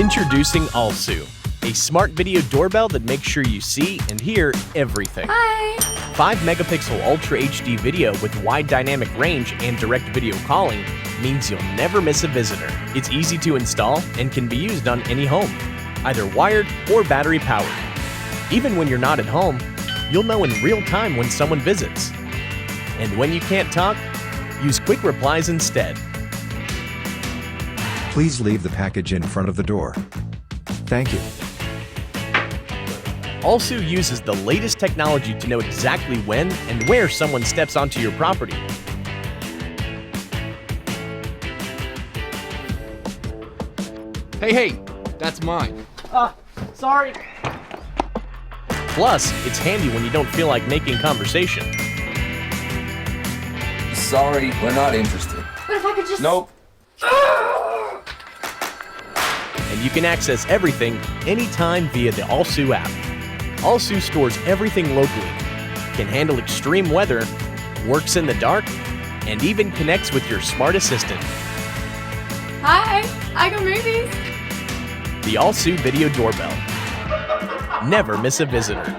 Introducing AOSU, a smart video doorbell that makes sure you see and hear everything. Hi! 5-megapixel Ultra HD video with wide dynamic range and direct video calling means you'll never miss a visitor. It's easy to install and can be used on any home, either wired or battery powered. Even when you're not at home, you'll know in real time when someone visits. And when you can't talk, use quick replies instead. Please leave the package in front of the door. Thank you. AOSU uses the latest technology to know exactly when and where someone steps onto your property. Hey, that's mine. Sorry. Plus, it's handy when you don't feel like making conversation. Sorry, we're not interested. But if I could just... Nope. And you can access everything anytime via the AOSU app. AOSU stores everything locally, can handle extreme weather, works in the dark, and even connects with your smart assistant. Hi! I got movies! The AOSU Video Doorbell. Never miss a visitor.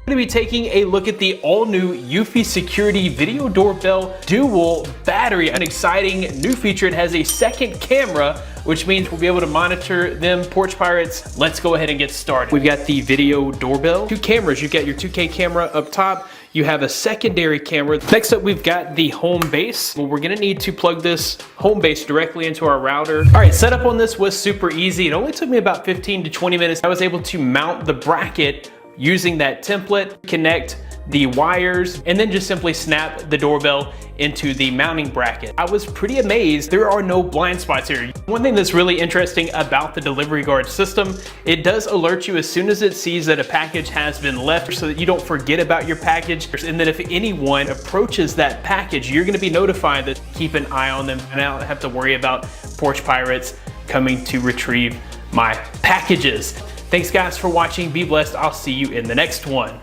We're going to be taking a look at the all-new Eufy Security Video Doorbell Dual Battery, an exciting new feature. It has a second camera, which means we'll be able to monitor them porch pirates. Let's go ahead and get started. We've got the video doorbell, 2 cameras. You've got your 2K camera up top. You have a secondary camera. Next up, we've got the home base. Well, we're gonna need to plug this home base directly into our router. All right, setup on this was super easy. It only took me about 15 to 20 minutes. I was able to mount the bracket using that template, connect the wires, and then just simply snap the doorbell into the mounting bracket. I was pretty amazed. There are no blind spots here. One thing that's really interesting about the delivery guard system, it does alert you as soon as it sees that a package has been left so that you don't forget about your package. And then if anyone approaches that package, you're gonna be notified to keep an eye on them and I don't have to worry about porch pirates coming to retrieve my packages. Thanks guys for watching. Be blessed. I'll see you in the next one.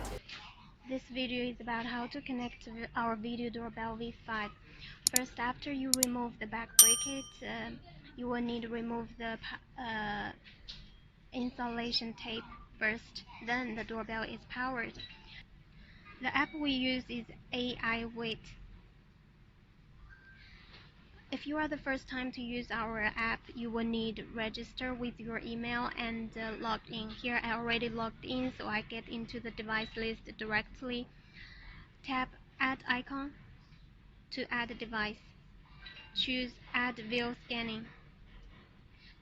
This video is about how to connect to our video doorbell V5. First, after you remove the back bracket, you will need to remove the installation tape first. Then the doorbell is powered. The app we use is Actpe. If you are the first time to use our app, you will need to register with your email and log in. Here I already logged in, so I get into the device list directly. Tap Add icon to add a device. Choose Add Video Scanning.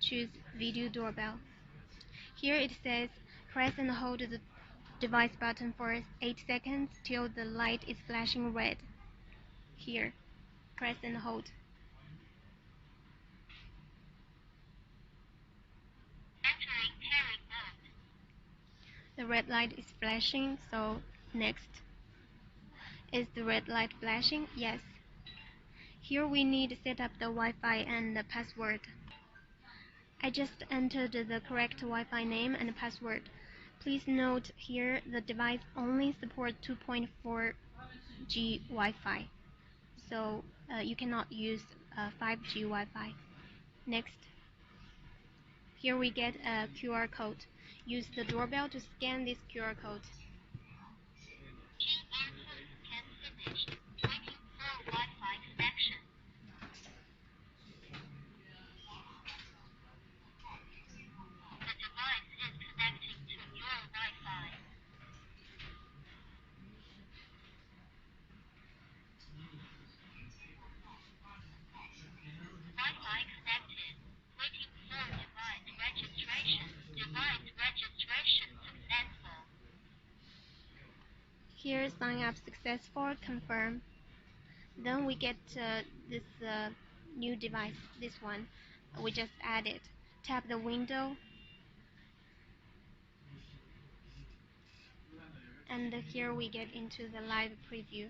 Choose Video Doorbell. Here it says press and hold the device button for 8 seconds till the light is flashing red. Here, press and hold. The red light is flashing, so next. Is the red light flashing? Yes. Here we need to set up the Wi-Fi and the password. I just entered the correct Wi-Fi name and password. Please note here the device only supports 2.4G Wi-Fi, so you cannot use 5G Wi-Fi. Next, here we get a QR code. Use the doorbell to scan this QR code. Here, sign up successful, confirm. Then we get this new device, this one we just added. Tap the window, and here we get into the live preview.